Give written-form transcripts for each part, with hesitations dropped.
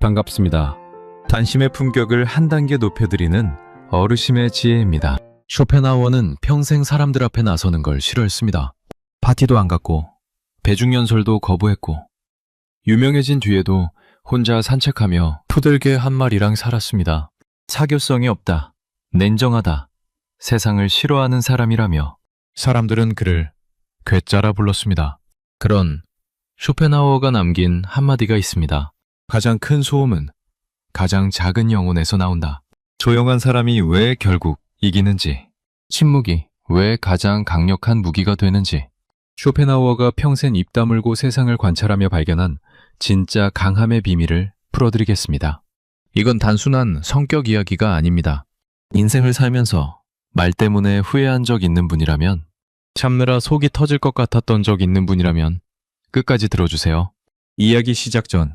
반갑습니다. 단심의 품격을 한 단계 높여드리는 어르심의 지혜입니다. 쇼펜하우어는 평생 사람들 앞에 나서는 걸 싫어했습니다. 파티도 안 갔고 배중연설도 거부했고 유명해진 뒤에도 혼자 산책하며 푸들개 한 마리랑 살았습니다. 사교성이 없다, 냉정하다, 세상을 싫어하는 사람이라며 사람들은 그를 괴짜라 불렀습니다. 그런 쇼펜하우어가 남긴 한마디가 있습니다. 가장 큰 소음은 가장 작은 영혼에서 나온다. 조용한 사람이 왜 결국 이기는지, 침묵이 왜 가장 강력한 무기가 되는지, 쇼펜하우어가 평생 입 다물고 세상을 관찰하며 발견한 진짜 강함의 비밀을 풀어드리겠습니다. 이건 단순한 성격 이야기가 아닙니다. 인생을 살면서 말 때문에 후회한 적 있는 분이라면, 참느라 속이 터질 것 같았던 적 있는 분이라면 끝까지 들어주세요. 이야기 시작 전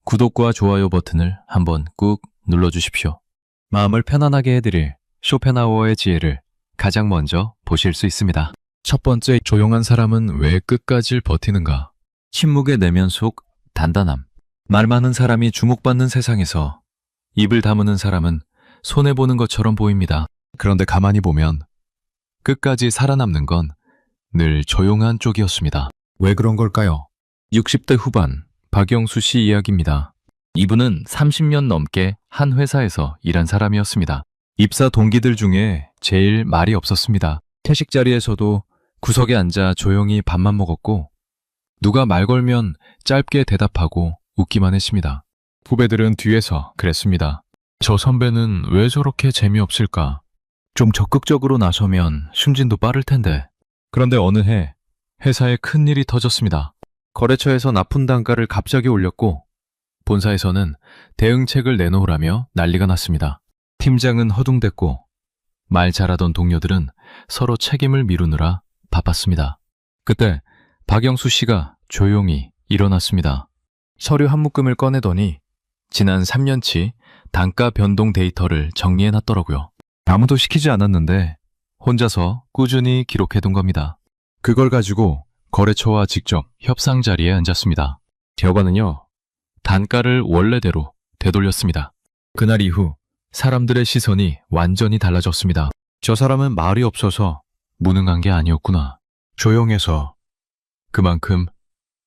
구독과 좋아요 버튼을 한번 꾹 눌러주십시오. 마음을 편안하게 해드릴 쇼펜하우어의 지혜를 가장 먼저 보실 수 있습니다. 첫 번째, 조용한 사람은 왜 끝까지 버티는가? 침묵의 내면 속 단단함. 말 많은 사람이 주목받는 세상에서 입을 다무는 사람은 손해보는 것처럼 보입니다. 그런데 가만히 보면 끝까지 살아남는 건 늘 조용한 쪽이었습니다. 왜 그런 걸까요? 60대 후반 박영수 씨 이야기입니다. 이분은 30년 넘게 한 회사에서 일한 사람이었습니다. 입사 동기들 중에 제일 말이 없었습니다. 퇴식 자리에서도 구석에 앉아 조용히 밥만 먹었고 누가 말 걸면 짧게 대답하고 웃기만 했습니다. 후배들은 뒤에서 그랬습니다. 저 선배는 왜 저렇게 재미없을까? 좀 적극적으로 나서면 승진도 빠를 텐데. 그런데 어느 해 회사에 큰일이 터졌습니다. 거래처에서 납품 단가를 갑자기 올렸고 본사에서는 대응책을 내놓으라며 난리가 났습니다. 팀장은 허둥댔고 말 잘하던 동료들은 서로 책임을 미루느라 바빴습니다. 그때 박영수 씨가 조용히 일어났습니다. 서류 한 묶음을 꺼내더니 지난 3년치 단가 변동 데이터를 정리해놨더라고요. 아무도 시키지 않았는데 혼자서 꾸준히 기록해둔 겁니다. 그걸 가지고 거래처와 직접 협상 자리에 앉았습니다. 결과는요, 단가를 원래대로 되돌렸습니다. 그날 이후 사람들의 시선이 완전히 달라졌습니다. 저 사람은 말이 없어서 무능한 게 아니었구나. 조용해서 그만큼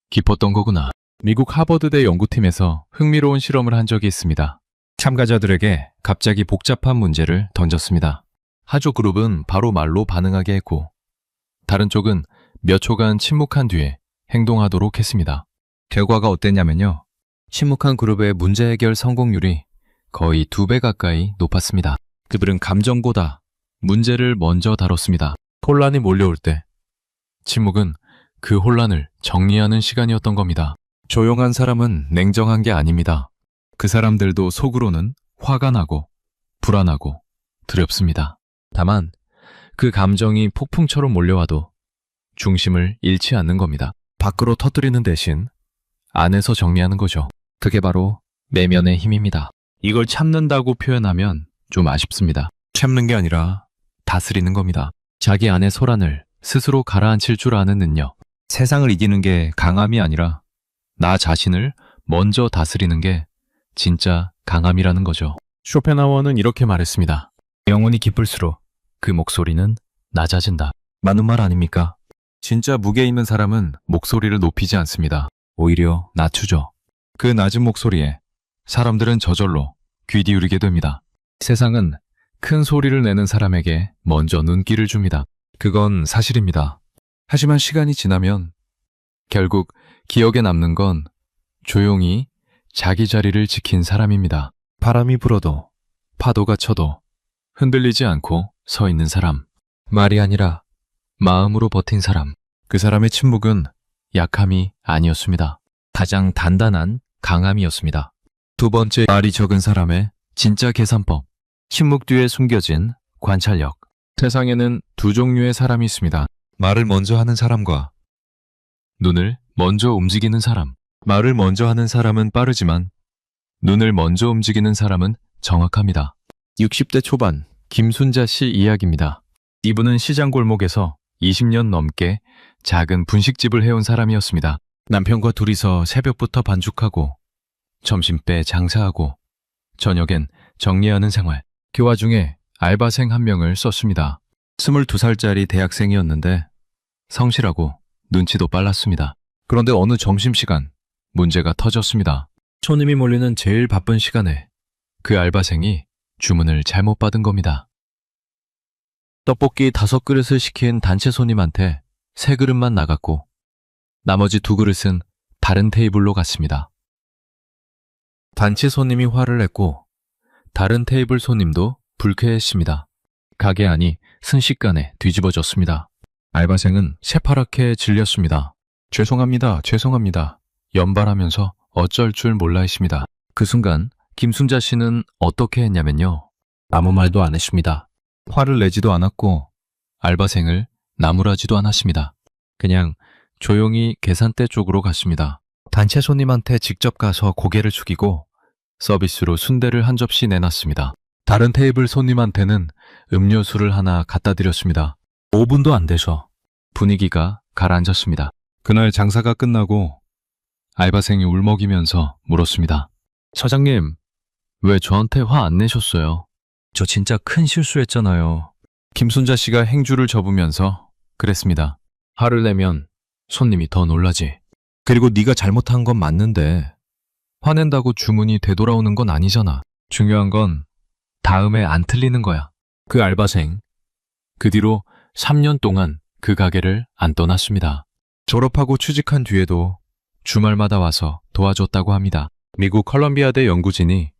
깊었던 거구나. 미국 하버드대 연구팀에서 흥미로운 실험을 한 적이 있습니다. 참가자들에게 갑자기 복잡한 문제를 던졌습니다. 한쪽 그룹은 바로 말로 반응하게 했고 다른 쪽은 몇 초간 침묵한 뒤에 행동하도록 했습니다. 결과가 어땠냐면요. 침묵한 그룹의 문제 해결 성공률이 거의 2배 가까이 높았습니다. 그들은 감정보다 문제를 먼저 다뤘습니다. 혼란이 몰려올 때 침묵은 그 혼란을 정리하는 시간이었던 겁니다. 조용한 사람은 냉정한 게 아닙니다. 그 사람들도 속으로는 화가 나고 불안하고 두렵습니다. 다만 그 감정이 폭풍처럼 몰려와도 중심을 잃지 않는 겁니다. 밖으로 터뜨리는 대신 안에서 정리하는 거죠. 그게 바로 내면의 힘입니다. 이걸 참는다고 표현하면 좀 아쉽습니다. 참는 게 아니라 다스리는 겁니다. 자기 안의 소란을 스스로 가라앉힐 줄 아는 능력. 세상을 이기는 게 강함이 아니라 나 자신을 먼저 다스리는 게 진짜 강함이라는 거죠. 쇼펜하우어는 이렇게 말했습니다. 영혼이 깊을수록 그 목소리는 낮아진다. 맞는 말 아닙니까? 진짜 무게 있는 사람은 목소리를 높이지 않습니다. 오히려 낮추죠. 그 낮은 목소리에 사람들은 저절로 귀 기울이게 됩니다. 세상은 큰 소리를 내는 사람에게 먼저 눈길을 줍니다. 그건 사실입니다. 하지만 시간이 지나면 결국 기억에 남는 건 조용히 자기 자리를 지킨 사람입니다. 바람이 불어도 파도가 쳐도 흔들리지 않고 서 있는 사람. 말이 아니라 마음으로 버틴 사람. 그 사람의 침묵은 약함이 아니었습니다. 가장 단단한 강함이었습니다. 두 번째, 말이 적은 사람의 진짜 계산법. 침묵 뒤에 숨겨진 관찰력. 세상에는 두 종류의 사람이 있습니다. 말을 먼저 하는 사람과 눈을 먼저 움직이는 사람. 말을 먼저 하는 사람은 빠르지만 눈을 먼저 움직이는 사람은 정확합니다. 60대 초반 김순자 씨 이야기입니다. 이분은 시장 골목에서 20년 넘게 작은 분식집을 해온 사람이었습니다. 남편과 둘이서 새벽부터 반죽하고 점심때 장사하고 저녁엔 정리하는 생활. 그 와중에 알바생 한 명을 썼습니다. 22살짜리 대학생이었는데 성실하고 눈치도 빨랐습니다. 그런데 어느 점심시간 문제가 터졌습니다. 손님이 몰리는 제일 바쁜 시간에 그 알바생이 주문을 잘못 받은 겁니다. 떡볶이 5그릇을 시킨 단체 손님한테 3그릇만 나갔고 나머지 2그릇은 다른 테이블로 갔습니다. 단체 손님이 화를 냈고 다른 테이블 손님도 불쾌했습니다. 가게 안이 순식간에 뒤집어졌습니다. 알바생은 새파랗게 질렸습니다. 죄송합니다. 연발하면서 어쩔 줄 몰라 했습니다. 그 순간 김순자 씨는 어떻게 했냐면요. 아무 말도 안 했습니다. 화를 내지도 않았고 알바생을 나무라지도 않았습니다. 그냥 조용히 계산대 쪽으로 갔습니다. 단체 손님한테 직접 가서 고개를 숙이고 서비스로 순대를 한 접시 내놨습니다. 다른 테이블 손님한테는 음료수를 하나 갖다 드렸습니다. 5분도 안 돼서 분위기가 가라앉았습니다. 그날 장사가 끝나고 알바생이 울먹이면서 물었습니다. 사장님, 왜 저한테 화 안 내셨어요? 저 진짜 큰 실수했잖아요. 김순자 씨가 행주를 접으면서 그랬습니다. 화를 내면 손님이 더 놀라지. 그리고 네가 잘못한 건 맞는데 화낸다고 주문이 되돌아오는 건 아니잖아. 중요한 건 다음에 안 틀리는 거야. 그 알바생, 그 뒤로 3년 동안 그 가게를 안 떠났습니다. 졸업하고 취직한 뒤에도 주말마다 와서 도와줬다고 합니다. 미국 컬럼비아대 연구진이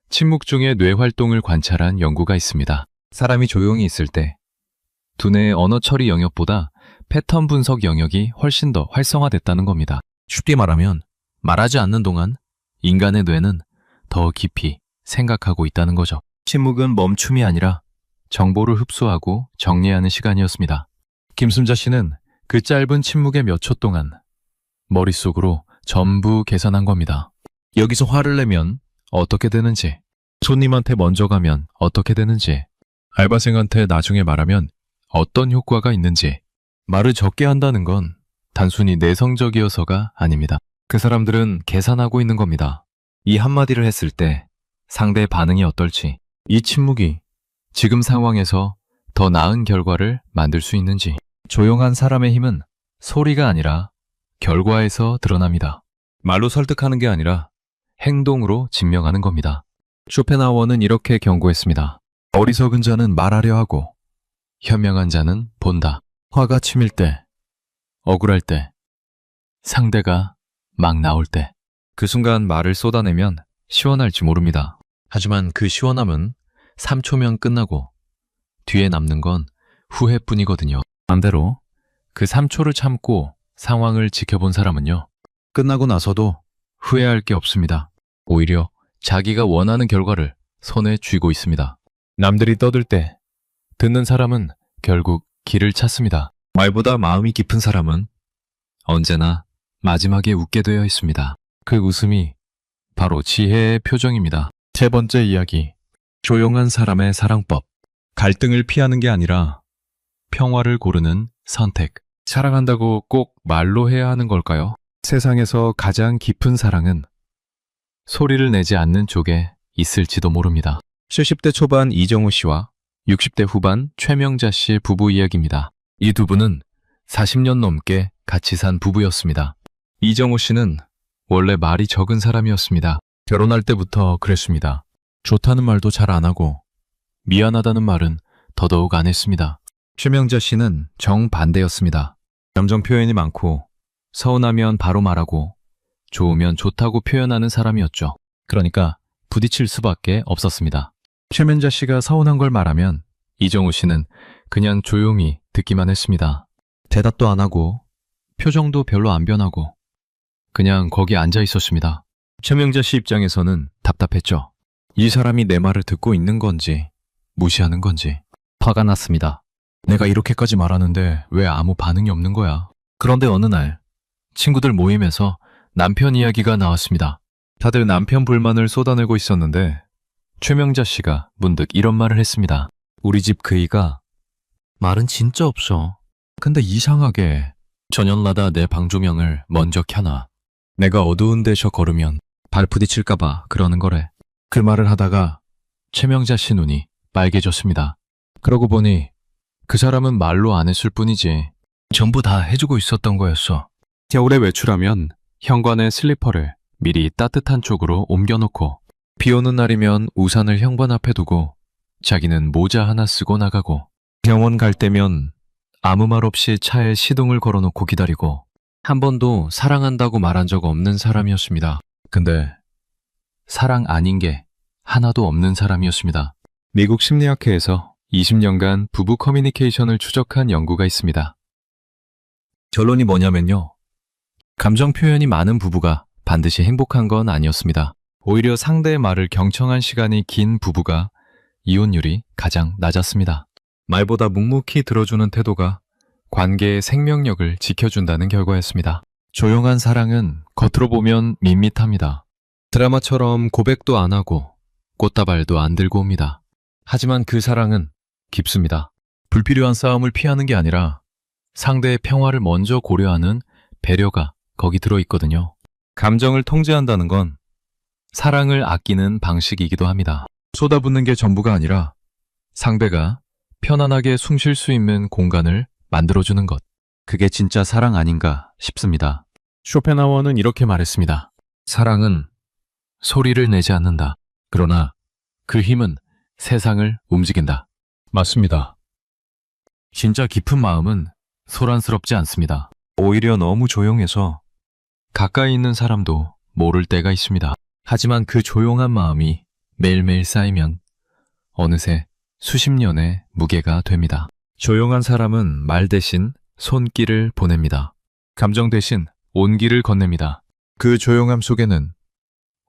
침묵 중에 뇌 활동을 관찰한 연구가 있습니다. 사람이 조용히 있을 때 두뇌의 언어 처리 영역보다 패턴 분석 영역이 훨씬 더 활성화됐다는 겁니다. 쉽게 말하면 말하지 않는 동안 인간의 뇌는 더 깊이 생각하고 있다는 거죠. 침묵은 멈춤이 아니라 정보를 흡수하고 정리하는 시간이었습니다. 김순자 씨는 그 짧은 침묵의 몇 초 동안 머릿속으로 전부 계산한 겁니다. 여기서 화를 내면 어떻게 되는지, 손님한테 먼저 가면 어떻게 되는지, 알바생한테 나중에 말하면 어떤 효과가 있는지. 말을 적게 한다는 건 단순히 내성적이어서가 아닙니다. 그 사람들은 계산하고 있는 겁니다. 이 한마디를 했을 때 상대의 반응이 어떨지, 이 침묵이 지금 상황에서 더 나은 결과를 만들 수 있는지. 조용한 사람의 힘은 소리가 아니라 결과에서 드러납니다. 말로 설득하는 게 아니라 행동으로 증명하는 겁니다. 쇼펜하우어는 이렇게 경고했습니다. 어리석은 자는 말하려 하고 현명한 자는 본다. 화가 치밀 때, 억울할 때, 상대가 막 나올 때, 그 순간 말을 쏟아내면 시원할지 모릅니다. 하지만 그 시원함은 3초면 끝나고 뒤에 남는 건 후회뿐이거든요. 반대로 그 3초를 참고 상황을 지켜본 사람은요, 끝나고 나서도 후회할 게 없습니다. 오히려 자기가 원하는 결과를 손에 쥐고 있습니다. 남들이 떠들 때 듣는 사람은 결국 길을 찾습니다. 말보다 마음이 깊은 사람은 언제나 마지막에 웃게 되어 있습니다. 그 웃음이 바로 지혜의 표정입니다. 세 번째 이야기, 조용한 사람의 사랑법. 갈등을 피하는 게 아니라 평화를 고르는 선택. 사랑한다고 꼭 말로 해야 하는 걸까요? 세상에서 가장 깊은 사랑은 소리를 내지 않는 쪽에 있을지도 모릅니다. 70대 초반 이정우 씨와 60대 후반 최명자 씨의 부부 이야기입니다. 이 두 분은 40년 넘게 같이 산 부부였습니다. 이정우 씨는 원래 말이 적은 사람이었습니다. 결혼할 때부터 그랬습니다. 좋다는 말도 잘 안 하고 미안하다는 말은 더더욱 안 했습니다. 최명자 씨는 정반대였습니다. 감정 표현이 많고 서운하면 바로 말하고 좋으면 좋다고 표현하는 사람이었죠. 그러니까 부딪힐 수밖에 없었습니다. 최명자 씨가 서운한 걸 말하면 이정우 씨는 그냥 조용히 듣기만 했습니다. 대답도 안 하고 표정도 별로 안 변하고 그냥 거기 앉아 있었습니다. 최명자 씨 입장에서는 답답했죠. 이 사람이 내 말을 듣고 있는 건지 무시하는 건지. 화가 났습니다. 내가 이렇게까지 말하는데 왜 아무 반응이 없는 거야? 그런데 어느 날 친구들 모임에서 남편 이야기가 나왔습니다. 다들 남편 불만을 쏟아내고 있었는데 최명자 씨가 문득 이런 말을 했습니다. 우리 집 그이가 말은 진짜 없어. 근데 이상하게 저녁마다 내 방조명을 먼저 켜놔. 내가 어두운 데서 걸으면 발 부딪힐까봐 그러는 거래. 그 말을 하다가 최명자 씨 눈이 빨개졌습니다. 그러고 보니 그 사람은 말로 안 했을 뿐이지 전부 다 해주고 있었던 거였어. 겨울에 외출하면 현관에 슬리퍼를 미리 따뜻한 쪽으로 옮겨놓고 비 오는 날이면 우산을 현관 앞에 두고 자기는 모자 하나 쓰고 나가고 병원 갈 때면 아무 말 없이 차에 시동을 걸어놓고 기다리고 한 번도 사랑한다고 말한 적 없는 사람이었습니다. 근데 사랑 아닌 게 하나도 없는 사람이었습니다. 미국 심리학회에서 20년간 부부 커뮤니케이션을 추적한 연구가 있습니다. 결론이 뭐냐면요. 감정 표현이 많은 부부가 반드시 행복한 건 아니었습니다. 오히려 상대의 말을 경청한 시간이 긴 부부가 이혼율이 가장 낮았습니다. 말보다 묵묵히 들어주는 태도가 관계의 생명력을 지켜준다는 결과였습니다. 조용한 사랑은 겉으로 보면 밋밋합니다. 드라마처럼 고백도 안 하고 꽃다발도 안 들고 옵니다. 하지만 그 사랑은 깊습니다. 불필요한 싸움을 피하는 게 아니라 상대의 평화를 먼저 고려하는 배려가 거기 들어있거든요. 감정을 통제한다는 건 사랑을 아끼는 방식이기도 합니다. 쏟아붓는 게 전부가 아니라 상대가 편안하게 숨 쉴 수 있는 공간을 만들어주는 것. 그게 진짜 사랑 아닌가 싶습니다. 쇼펜하워는 이렇게 말했습니다. 사랑은 소리를 내지 않는다. 그러나 그 힘은 세상을 움직인다. 맞습니다. 진짜 깊은 마음은 소란스럽지 않습니다. 오히려 너무 조용해서 가까이 있는 사람도 모를 때가 있습니다. 하지만 그 조용한 마음이 매일매일 쌓이면 어느새 수십 년의 무게가 됩니다. 조용한 사람은 말 대신 손길을 보냅니다. 감정 대신 온기를 건넵니다. 그 조용함 속에는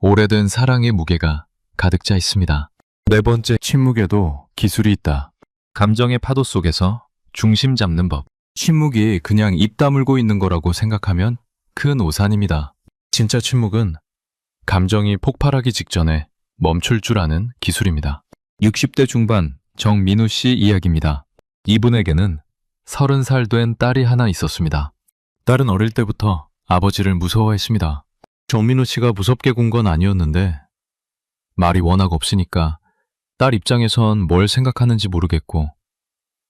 오래된 사랑의 무게가 가득 차 있습니다. 네 번째, 침묵에도 기술이 있다. 감정의 파도 속에서 중심 잡는 법. 침묵이 그냥 입 다물고 있는 거라고 생각하면 큰 오산입니다. 진짜 침묵은 감정이 폭발하기 직전에 멈출 줄 아는 기술입니다. 60대 중반 정민우 씨 이야기입니다. 이분에게는 30살 된 딸이 하나 있었습니다. 딸은 어릴 때부터 아버지를 무서워했습니다. 정민우 씨가 무섭게 군 건 아니었는데 말이 워낙 없으니까 딸 입장에선 뭘 생각하는지 모르겠고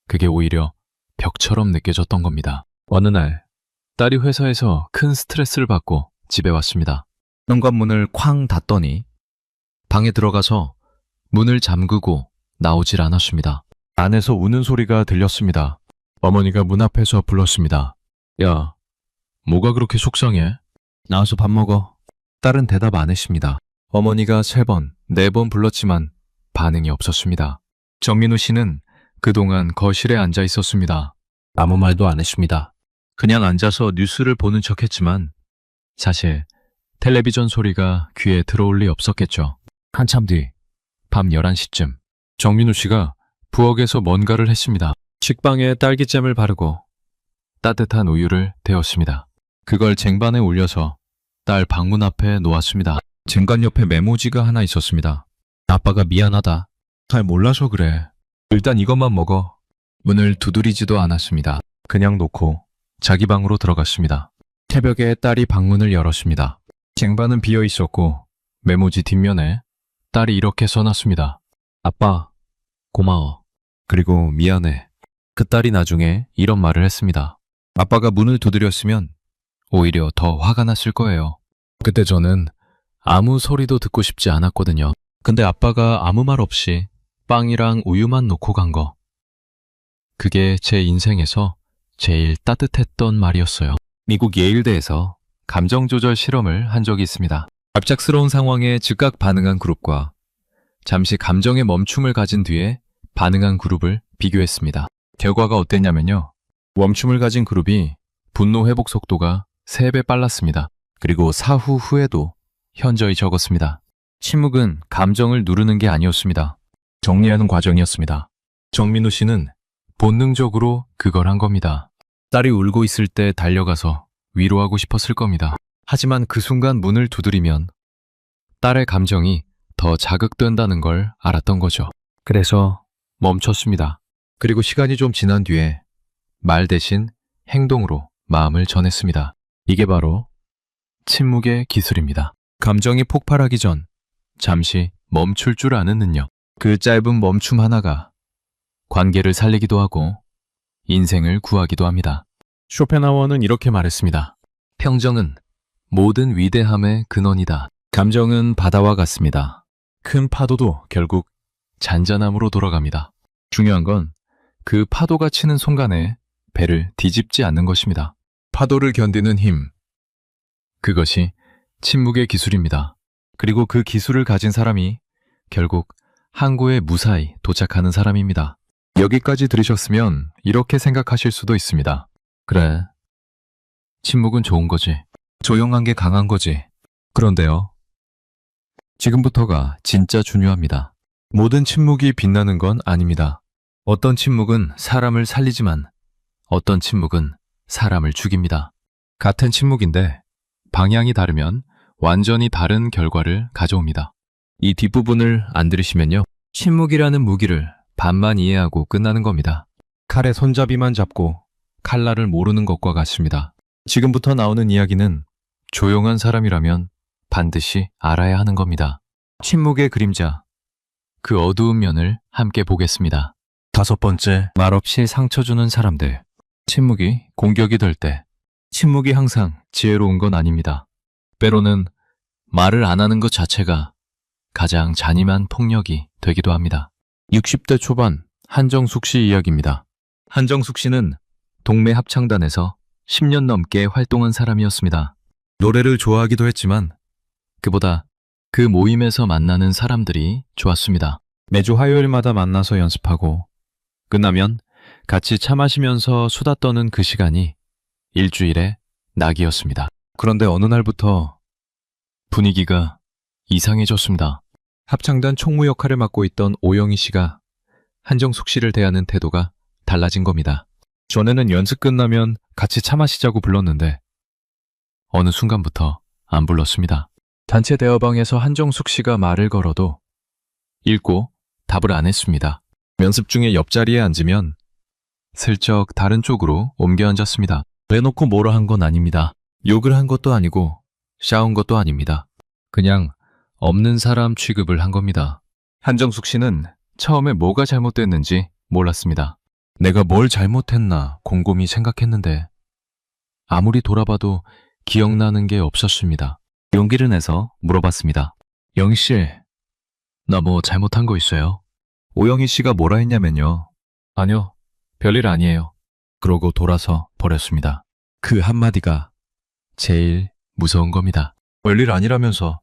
그게 오히려 벽처럼 느껴졌던 겁니다. 어느 날 딸이 회사에서 큰 스트레스를 받고 집에 왔습니다. 현관문을 쾅 닫더니 방에 들어가서 문을 잠그고 나오질 않았습니다. 안에서 우는 소리가 들렸습니다. 어머니가 문 앞에서 불렀습니다. 야, 뭐가 그렇게 속상해? 나와서 밥 먹어. 딸은 대답 안 했습니다. 어머니가 3번, 4번 불렀지만 반응이 없었습니다. 정민우 씨는 그동안 거실에 앉아 있었습니다. 아무 말도 안 했습니다. 그냥 앉아서 뉴스를 보는 척 했지만 사실 텔레비전 소리가 귀에 들어올 리 없었겠죠. 한참 뒤 밤 11시쯤 정민우 씨가 부엌에서 뭔가를 했습니다. 식빵에 딸기잼을 바르고 따뜻한 우유를 데웠습니다. 그걸 쟁반에 올려서 딸 방문 앞에 놓았습니다. 쟁반 옆에 메모지가 하나 있었습니다. 아빠가 미안하다. 잘 몰라서 그래. 일단 이것만 먹어. 문을 두드리지도 않았습니다. 그냥 놓고 자기 방으로 들어갔습니다. 새벽에 딸이 방문을 열었습니다. 쟁반은 비어 있었고 메모지 뒷면에 딸이 이렇게 써놨습니다. 아빠, 고마워. 그리고 미안해. 그 딸이 나중에 이런 말을 했습니다. 아빠가 문을 두드렸으면 오히려 더 화가 났을 거예요. 그때 저는 아무 소리도 듣고 싶지 않았거든요. 근데 아빠가 아무 말 없이 빵이랑 우유만 놓고 간 거. 그게 제 인생에서 제일 따뜻했던 말이었어요. 미국 예일대에서 감정조절 실험을 한 적이 있습니다. 갑작스러운 상황에 즉각 반응한 그룹과 잠시 감정의 멈춤을 가진 뒤에 반응한 그룹을 비교했습니다. 결과가 어땠냐면요. 멈춤을 가진 그룹이 분노 회복 속도가 3배 빨랐습니다. 그리고 사후 후에도 현저히 적었습니다. 침묵은 감정을 누르는 게 아니었습니다. 정리하는 과정이었습니다. 정민우 씨는 본능적으로 그걸 한 겁니다. 딸이 울고 있을 때 달려가서 위로하고 싶었을 겁니다. 하지만 그 순간 문을 두드리면 딸의 감정이 더 자극된다는 걸 알았던 거죠. 그래서 멈췄습니다. 그리고 시간이 좀 지난 뒤에 말 대신 행동으로 마음을 전했습니다. 이게 바로 침묵의 기술입니다. 감정이 폭발하기 전 잠시 멈출 줄 아는 능력. 그 짧은 멈춤 하나가 관계를 살리기도 하고 인생을 구하기도 합니다. 쇼펜하우어는 이렇게 말했습니다. 평정은 모든 위대함의 근원이다. 감정은 바다와 같습니다. 큰 파도도 결국 잔잔함으로 돌아갑니다. 중요한 건 그 파도가 치는 순간에 배를 뒤집지 않는 것입니다. 파도를 견디는 힘. 그것이 침묵의 기술입니다. 그리고 그 기술을 가진 사람이 결국 항구에 무사히 도착하는 사람입니다. 여기까지 들으셨으면 이렇게 생각하실 수도 있습니다. 그래, 침묵은 좋은 거지. 조용한 게 강한 거지. 그런데요, 지금부터가 진짜 중요합니다. 모든 침묵이 빛나는 건 아닙니다. 어떤 침묵은 사람을 살리지만 어떤 침묵은 사람을 죽입니다. 같은 침묵인데 방향이 다르면 완전히 다른 결과를 가져옵니다. 이 뒷부분을 안 들으시면요, 침묵이라는 무기를 반만 이해하고 끝나는 겁니다. 칼의 손잡이만 잡고 칼날을 모르는 것과 같습니다. 지금부터 나오는 이야기는 조용한 사람이라면 반드시 알아야 하는 겁니다. 침묵의 그림자, 그 어두운 면을 함께 보겠습니다. 5번째, 말없이 상처 주는 사람들. 침묵이 공격이 될 때 침묵이 항상 지혜로운 건 아닙니다. 때로는 말을 안 하는 것 자체가 가장 잔인한 폭력이 되기도 합니다. 60대 초반 한정숙 씨 이야기입니다. 한정숙 씨는 동네 합창단에서 10년 넘게 활동한 사람이었습니다. 노래를 좋아하기도 했지만 그보다 그 모임에서 만나는 사람들이 좋았습니다. 매주 화요일마다 만나서 연습하고 끝나면 같이 차 마시면서 수다 떠는 그 시간이 일주일의 낙이었습니다. 그런데 어느 날부터 분위기가 이상해졌습니다. 합창단 총무 역할을 맡고 있던 오영희 씨가 한정숙 씨를 대하는 태도가 달라진 겁니다. 전에는 연습 끝나면 같이 차 마시자고 불렀는데 어느 순간부터 안 불렀습니다. 단체 대화방에서 한정숙 씨가 말을 걸어도 읽고 답을 안 했습니다. 연습 중에 옆자리에 앉으면 슬쩍 다른 쪽으로 옮겨 앉았습니다. 내놓고 뭐라 한 건 아닙니다. 욕을 한 것도 아니고 싸운 것도 아닙니다. 그냥 없는 사람 취급을 한 겁니다. 한정숙 씨는 처음에 뭐가 잘못됐는지 몰랐습니다. 내가 뭘 잘못했나 곰곰이 생각했는데 아무리 돌아봐도 기억나는 게 없었습니다. 용기를 내서 물어봤습니다. 영희 씨, 나 뭐 잘못한 거 있어요? 오영희 씨가 뭐라 했냐면요. 아니요, 별일 아니에요. 그러고 돌아서 버렸습니다. 그 한마디가 제일 무서운 겁니다. 별일 아니라면서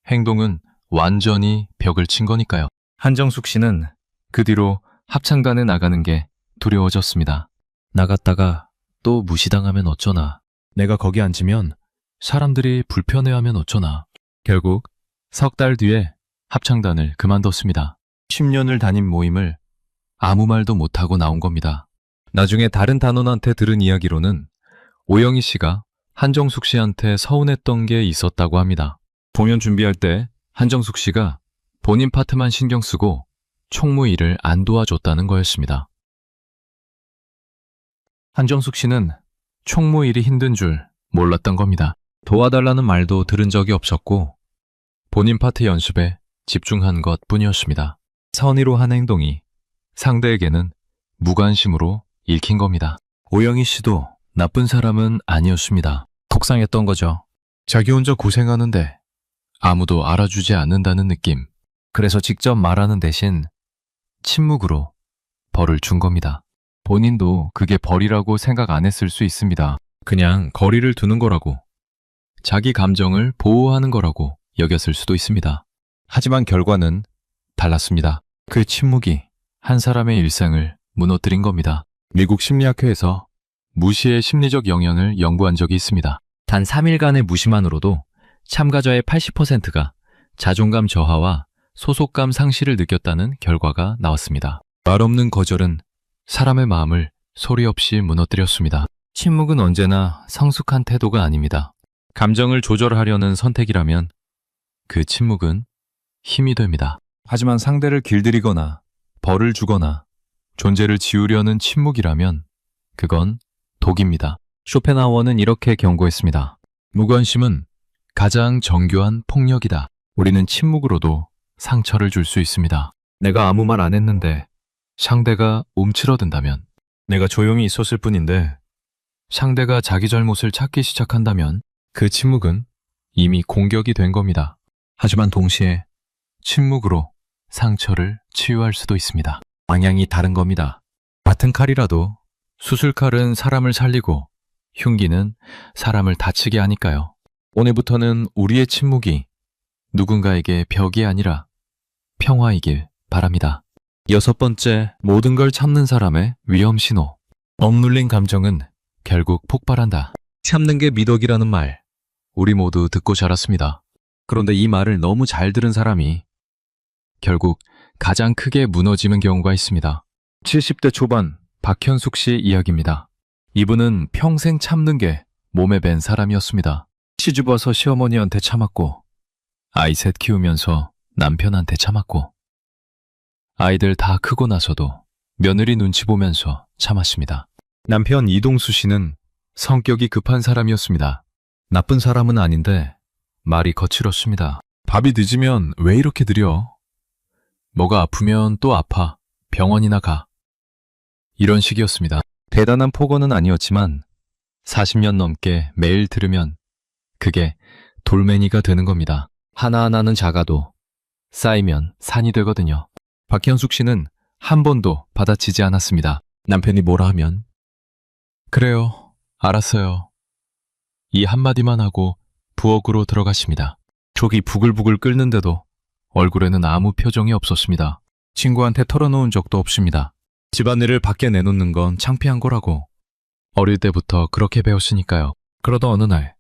행동은 완전히 벽을 친 거니까요. 한정숙 씨는 그 뒤로 합창단에 나가는 게 두려워졌습니다. 나갔다가 또 무시당하면 어쩌나. 내가 거기 앉으면 사람들이 불편해하면 어쩌나. 결국 석 달 뒤에 합창단을 그만뒀습니다. 10년을 다닌 모임을 아무 말도 못하고 나온 겁니다. 나중에 다른 단원한테 들은 이야기로는 오영희 씨가 한정숙 씨한테 서운했던 게 있었다고 합니다. 공연 준비할 때 한정숙 씨가 본인 파트만 신경 쓰고 총무 일을 안 도와줬다는 거였습니다. 한정숙 씨는 총무 일이 힘든 줄 몰랐던 겁니다. 도와달라는 말도 들은 적이 없었고 본인 파트 연습에 집중한 것 뿐이었습니다. 선의로 한 행동이 상대에게는 무관심으로 읽힌 겁니다. 오영희 씨도 나쁜 사람은 아니었습니다. 속상했던 거죠. 자기 혼자 고생하는데 아무도 알아주지 않는다는 느낌. 그래서 직접 말하는 대신 침묵으로 벌을 준 겁니다. 본인도 그게 벌이라고 생각 안 했을 수 있습니다. 그냥 거리를 두는 거라고, 자기 감정을 보호하는 거라고 여겼을 수도 있습니다. 하지만 결과는 달랐습니다. 그 침묵이 한 사람의 일상을 무너뜨린 겁니다. 미국 심리학회에서 무시의 심리적 영향을 연구한 적이 있습니다. 단 3일간의 무시만으로도 참가자의 80%가 자존감 저하와 소속감 상실을 느꼈다는 결과가 나왔습니다. 말 없는 거절은 사람의 마음을 소리 없이 무너뜨렸습니다. 침묵은 언제나 성숙한 태도가 아닙니다. 감정을 조절하려는 선택이라면 그 침묵은 힘이 됩니다. 하지만 상대를 길들이거나 벌을 주거나 존재를 지우려는 침묵이라면 그건 독입니다. 쇼펜하우어는 이렇게 경고했습니다. 무관심은 가장 정교한 폭력이다. 우리는 침묵으로도 상처를 줄 수 있습니다. 내가 아무 말 안 했는데 상대가 움츠러든다면, 내가 조용히 있었을 뿐인데 상대가 자기 잘못을 찾기 시작한다면 그 침묵은 이미 공격이 된 겁니다. 하지만 동시에 침묵으로 상처를 치유할 수도 있습니다. 방향이 다른 겁니다. 같은 칼이라도 수술칼은 사람을 살리고 흉기는 사람을 다치게 하니까요. 오늘부터는 우리의 침묵이 누군가에게 벽이 아니라 평화이길 바랍니다. 6번째, 모든 걸 참는 사람의 위험 신호. 억눌린 감정은 결국 폭발한다. 참는 게 미덕이라는 말, 우리 모두 듣고 자랐습니다. 그런데 이 말을 너무 잘 들은 사람이 결국 가장 크게 무너지는 경우가 있습니다. 70대 초반 박현숙 씨 이야기입니다. 이분은 평생 참는 게 몸에 밴 사람이었습니다. 시집와서 시어머니한테 참았고, 아이 셋 키우면서 남편한테 참았고, 아이들 다 크고 나서도 며느리 눈치 보면서 참았습니다. 남편 이동수 씨는 성격이 급한 사람이었습니다. 나쁜 사람은 아닌데 말이 거칠었습니다. 밥이 늦으면 왜 이렇게 느려? 뭐가 아프면 또 아파. 병원이나 가. 이런 식이었습니다. 대단한 폭언은 아니었지만 40년 넘게 매일 들으면 그게 돌멩이가 되는 겁니다. 하나하나는 작아도 쌓이면 산이 되거든요. 박현숙 씨는 한 번도 받아치지 않았습니다. 남편이 뭐라 하면 그래요, 알았어요, 이 한마디만 하고 부엌으로 들어가십니다. 족이 부글부글 끓는데도 얼굴에는 아무 표정이 없었습니다. 친구한테 털어놓은 적도 없습니다. 집안일을 밖에 내놓는 건 창피한 거라고. 어릴 때부터 그렇게 배웠으니까요. 그러다 어느 날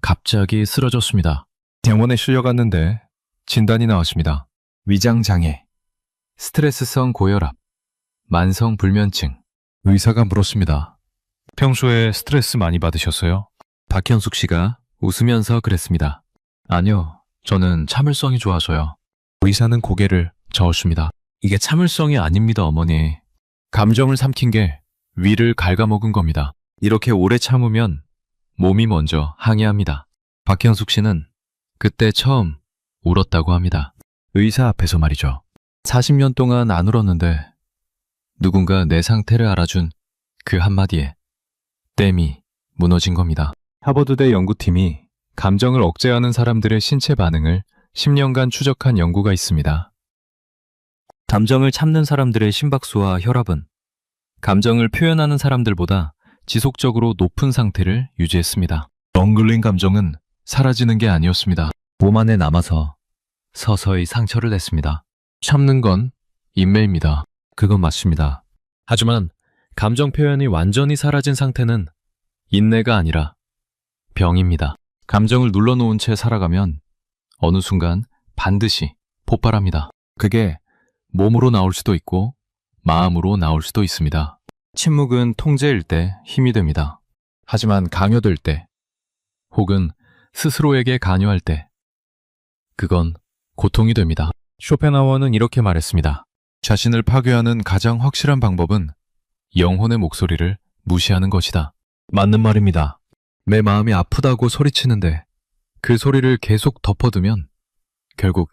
갑자기 쓰러졌습니다. 병원에 실려갔는데 진단이 나왔습니다. 위장장애, 스트레스성 고혈압, 만성불면증. 의사가 물었습니다. 평소에 스트레스 많이 받으셨어요? 박현숙 씨가 웃으면서 그랬습니다. 아니요, 저는 참을성이 좋아서요. 의사는 고개를 저었습니다. 이게 참을성이 아닙니다, 어머니. 감정을 삼킨 게 위를 갉아먹은 겁니다. 이렇게 오래 참으면 몸이 먼저 항해합니다. 박현숙 씨는 그때 처음 울었다고 합니다. 의사 앞에서 말이죠. 40년 동안 안 울었는데 누군가 내 상태를 알아준 그 한마디에 댐이 무너진 겁니다. 하버드대 연구팀이 감정을 억제하는 사람들의 신체 반응을 10년간 추적한 연구가 있습니다. 감정을 참는 사람들의 심박수와 혈압은 감정을 표현하는 사람들보다 지속적으로 높은 상태를 유지했습니다. 억눌린 감정은 사라지는 게 아니었습니다. 몸 안에 남아서 서서히 상처를 냈습니다. 참는 건 인매입니다. 그건 맞습니다. 하지만 감정 표현이 완전히 사라진 상태는 인내가 아니라 병입니다. 감정을 눌러놓은 채 살아가면 어느 순간 반드시 폭발합니다. 그게 몸으로 나올 수도 있고 마음으로 나올 수도 있습니다. 침묵은 통제일 때 힘이 됩니다. 하지만 강요될 때 혹은 스스로에게 간요할 때 그건 고통이 됩니다. 쇼펜하워는 이렇게 말했습니다. 자신을 파괴하는 가장 확실한 방법은 영혼의 목소리를 무시하는 것이다. 맞는 말입니다. 내 마음이 아프다고 소리치는데 그 소리를 계속 덮어두면 결국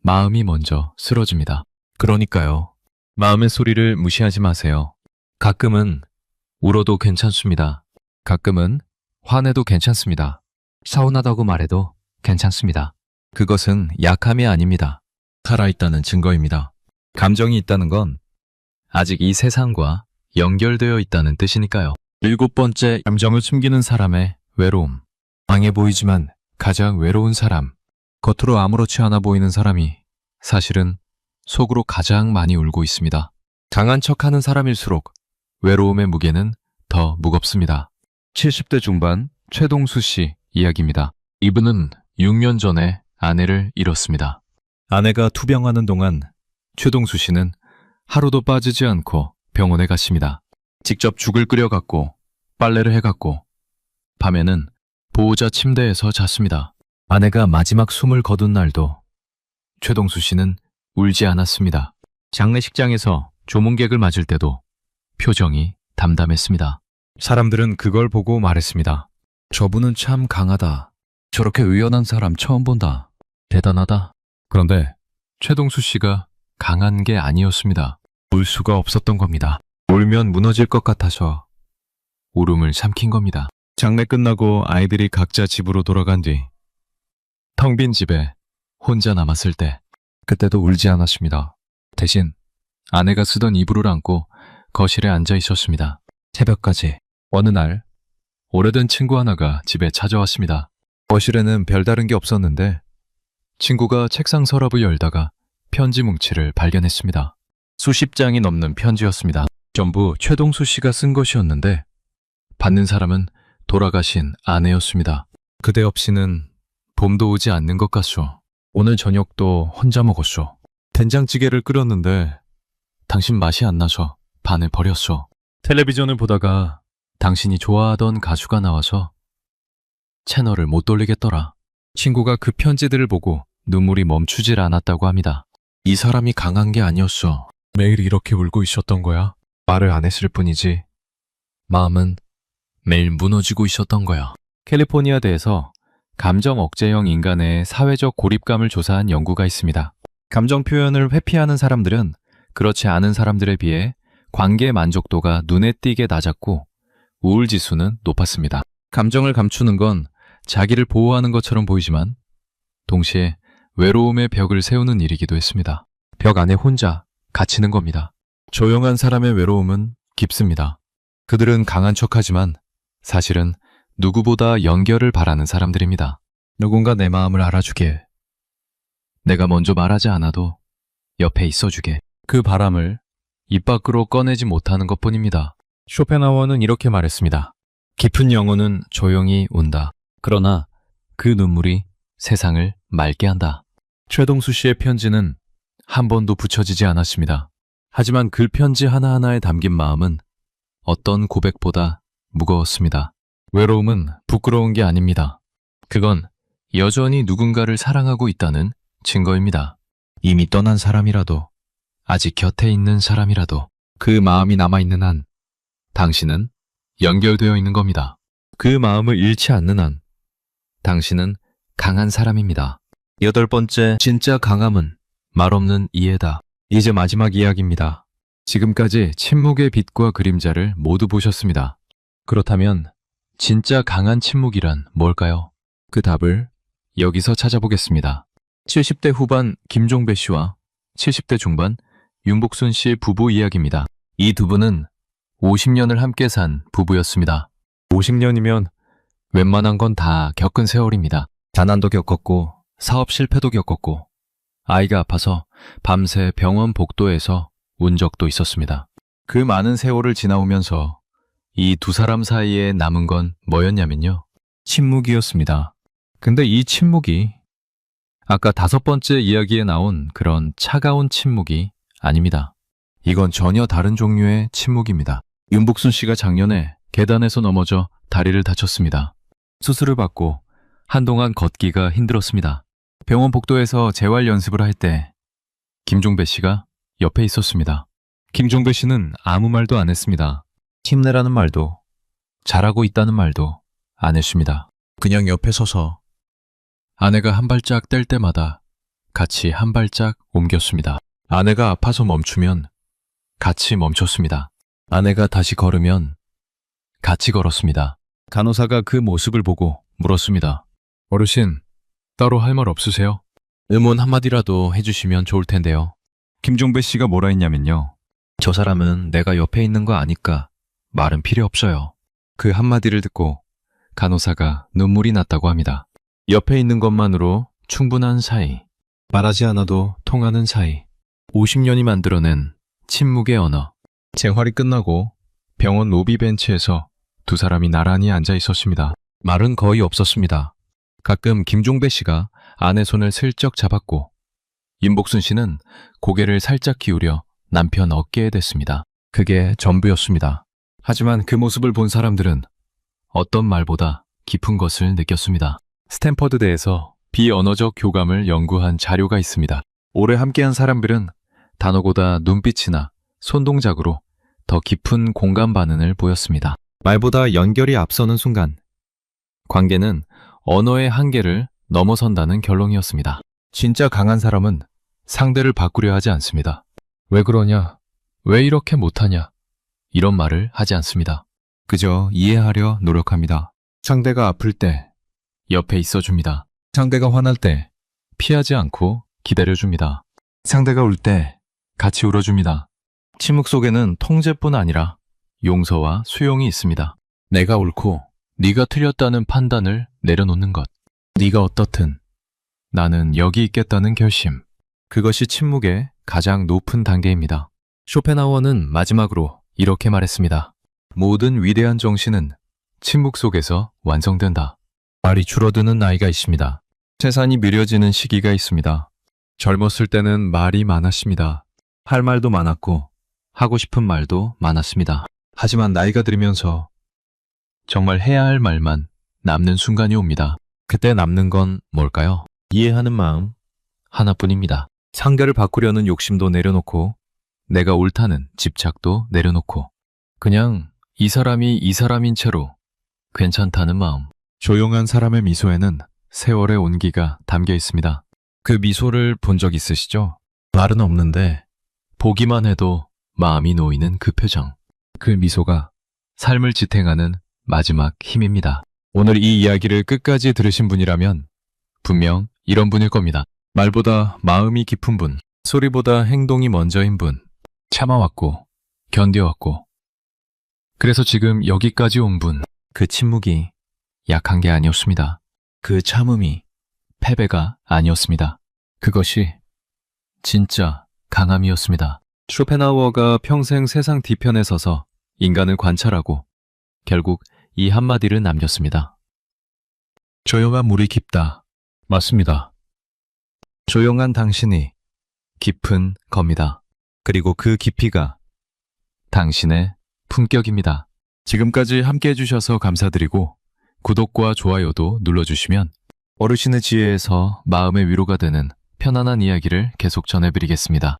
마음이 먼저 쓰러집니다. 그러니까요. 마음의 소리를 무시하지 마세요. 가끔은 울어도 괜찮습니다. 가끔은 화내도 괜찮습니다. 서운하다고 말해도 괜찮습니다. 그것은 약함이 아닙니다. 살아있다는 증거입니다. 감정이 있다는 건 아직 이 세상과 연결되어 있다는 뜻이니까요. 7번째, 감정을 숨기는 사람의 외로움. 강해 보이지만 가장 외로운 사람. 겉으로 아무렇지 않아 보이는 사람이 사실은 속으로 가장 많이 울고 있습니다. 강한 척하는 사람일수록 외로움의 무게는 더 무겁습니다. 70대 중반 최동수 씨 이야기입니다. 이분은 6년 전에 아내를 잃었습니다. 아내가 투병하는 동안 최동수 씨는 하루도 빠지지 않고 병원에 갔습니다. 직접 죽을 끓여갖고 빨래를 해갖고 밤에는 보호자 침대에서 잤습니다. 아내가 마지막 숨을 거둔 날도 최동수 씨는 울지 않았습니다. 장례식장에서 조문객을 맞을 때도 표정이 담담했습니다. 사람들은 그걸 보고 말했습니다. 저분은 참 강하다. 저렇게 의연한 사람 처음 본다. 대단하다. 그런데 최동수 씨가 강한 게 아니었습니다. 울 수가 없었던 겁니다. 울면 무너질 것 같아서 울음을 삼킨 겁니다. 장례 끝나고 아이들이 각자 집으로 돌아간 뒤 텅 빈 집에 혼자 남았을 때 그때도 울지 않았습니다. 대신 아내가 쓰던 이불을 안고 거실에 앉아 있었습니다. 새벽까지. 어느 날 오래된 친구 하나가 집에 찾아왔습니다. 거실에는 별다른 게 없었는데 친구가 책상 서랍을 열다가 편지 뭉치를 발견했습니다. 수십 장이 넘는 편지였습니다. 전부 최동수 씨가 쓴 것이었는데 받는 사람은 돌아가신 아내였습니다. 그대 없이는 봄도 오지 않는 것 같소. 오늘 저녁도 혼자 먹었소. 된장찌개를 끓였는데 당신 맛이 안 나서 반을 버렸소. 텔레비전을 보다가 당신이 좋아하던 가수가 나와서 채널을 못 돌리겠더라. 친구가 그 편지들을 보고 눈물이 멈추질 않았다고 합니다. 이 사람이 강한 게 아니었어. 매일 이렇게 울고 있었던 거야. 말을 안 했을 뿐이지 마음은 매일 무너지고 있었던 거야. 캘리포니아대에서 감정 억제형 인간의 사회적 고립감을 조사한 연구가 있습니다. 감정 표현을 회피하는 사람들은 그렇지 않은 사람들에 비해 관계 만족도가 눈에 띄게 낮았고 우울 지수는 높았습니다. 감정을 감추는 건 자기를 보호하는 것처럼 보이지만 동시에 외로움의 벽을 세우는 일이기도 했습니다. 벽 안에 혼자 갇히는 겁니다. 조용한 사람의 외로움은 깊습니다. 그들은 강한 척하지만 사실은 누구보다 연결을 바라는 사람들입니다. 누군가 내 마음을 알아주게. 내가 먼저 말하지 않아도 옆에 있어주게. 그 바람을 입 밖으로 꺼내지 못하는 것뿐입니다. 쇼펜하우어는 이렇게 말했습니다. 깊은 영혼은 조용히 운다. 그러나 그 눈물이 세상을 맑게 한다. 최동수 씨의 편지는 한 번도 붙여지지 않았습니다. 하지만 그 편지 하나하나에 담긴 마음은 어떤 고백보다 무거웠습니다. 외로움은 부끄러운 게 아닙니다. 그건 여전히 누군가를 사랑하고 있다는 증거입니다. 이미 떠난 사람이라도, 아직 곁에 있는 사람이라도 그 마음이 남아있는 한 당신은 연결되어 있는 겁니다. 그 마음을 잃지 않는 한 당신은 강한 사람입니다. 8번째 진짜 강함은 말없는 이해다. 이제 마지막 이야기입니다. 지금까지 침묵의 빛과 그림자를 모두 보셨습니다. 그렇다면 진짜 강한 침묵이란 뭘까요? 그 답을 여기서 찾아보겠습니다. 70대 후반 김종배 씨와 70대 중반 윤복순 씨 부부 이야기입니다. 이 두 분은 50년을 함께 산 부부였습니다. 50년이면 웬만한 건 다 겪은 세월입니다. 가난도 겪었고 사업 실패도 겪었고 아이가 아파서 밤새 병원 복도에서 운 적도 있었습니다. 그 많은 세월을 지나오면서 이 두 사람 사이에 남은 건 뭐였냐면요. 침묵이었습니다. 근데 이 침묵이 아까 5번째 이야기에 나온 그런 차가운 침묵이 아닙니다. 이건 전혀 다른 종류의 침묵입니다. 윤복순 씨가 작년에 계단에서 넘어져 다리를 다쳤습니다. 수술을 받고 한동안 걷기가 힘들었습니다. 병원 복도에서 재활 연습을 할 때 김종배 씨가 옆에 있었습니다. 김종배 씨는 아무 말도 안 했습니다. 힘내라는 말도 잘하고 있다는 말도 안 했습니다. 그냥 옆에 서서 아내가 한 발짝 뗄 때마다 같이 한 발짝 옮겼습니다. 아내가 아파서 멈추면 같이 멈췄습니다. 아내가 다시 걸으면 같이 걸었습니다. 간호사가 그 모습을 보고 물었습니다. 어르신, 따로 할 말 없으세요? 응원 한마디라도 해주시면 좋을 텐데요. 김종배 씨가 뭐라 했냐면요. 저 사람은 내가 옆에 있는 거 아니까 말은 필요 없어요. 그 한마디를 듣고 간호사가 눈물이 났다고 합니다. 옆에 있는 것만으로 충분한 사이, 말하지 않아도 통하는 사이, 50년이 만들어낸 침묵의 언어. 재활이 끝나고 병원 로비 벤치에서 두 사람이 나란히 앉아 있었습니다. 말은 거의 없었습니다. 가끔 김종배 씨가 아내 손을 슬쩍 잡았고 윤복순 씨는 고개를 살짝 기울여 남편 어깨에 댔습니다. 그게 전부였습니다. 하지만 그 모습을 본 사람들은 어떤 말보다 깊은 것을 느꼈습니다. 스탠퍼드대에서 비언어적 교감을 연구한 자료가 있습니다. 오래 함께한 사람들은 단어보다 눈빛이나 손동작으로 더 깊은 공감 반응을 보였습니다. 말보다 연결이 앞서는 순간 관계는 언어의 한계를 넘어선다는 결론이었습니다. 진짜 강한 사람은 상대를 바꾸려 하지 않습니다. 왜 그러냐? 왜 이렇게 못하냐? 이런 말을 하지 않습니다. 그저 이해하려 노력합니다. 상대가 아플 때 옆에 있어줍니다. 상대가 화날 때 피하지 않고 기다려줍니다. 상대가 울 때 같이 울어줍니다. 침묵 속에는 통제뿐 아니라 용서와 수용이 있습니다. 내가 옳고 네가 틀렸다는 판단을 내려놓는 것. 네가 어떻든 나는 여기 있겠다는 결심. 그것이 침묵의 가장 높은 단계입니다. 쇼펜하우어는 마지막으로 이렇게 말했습니다. 모든 위대한 정신은 침묵 속에서 완성된다. 말이 줄어드는 나이가 있습니다. 재산이 느려지는 시기가 있습니다. 젊었을 때는 말이 많았습니다. 할 말도 많았고 하고 싶은 말도 많았습니다. 하지만 나이가 들면서 정말 해야 할 말만 남는 순간이 옵니다. 그때 남는 건 뭘까요? 이해하는 마음 하나뿐입니다. 상대를 바꾸려는 욕심도 내려놓고 내가 옳다는 집착도 내려놓고 그냥 이 사람이 이 사람인 채로 괜찮다는 마음. 조용한 사람의 미소에는 세월의 온기가 담겨 있습니다. 그 미소를 본 적 있으시죠? 말은 없는데 보기만 해도 마음이 놓이는 그 표정. 그 미소가 삶을 지탱하는 마지막 힘입니다. 오늘 이 이야기를 끝까지 들으신 분이라면 분명 이런 분일 겁니다. 말보다 마음이 깊은 분, 소리보다 행동이 먼저인 분, 참아왔고 견뎌왔고 그래서 지금 여기까지 온 분. 그 침묵이 약한 게 아니었습니다. 그 참음이 패배가 아니었습니다. 그것이 진짜 강함이었습니다. 쇼펜하우어가 평생 세상 뒤편에 서서 인간을 관찰하고 결국 이 한마디를 남겼습니다. 조용한 물이 깊다. 맞습니다. 조용한 당신이 깊은 겁니다. 그리고 그 깊이가 당신의 품격입니다. 지금까지 함께 해주셔서 감사드리고 구독과 좋아요도 눌러주시면 어르신의 지혜에서 마음의 위로가 되는 편안한 이야기를 계속 전해드리겠습니다.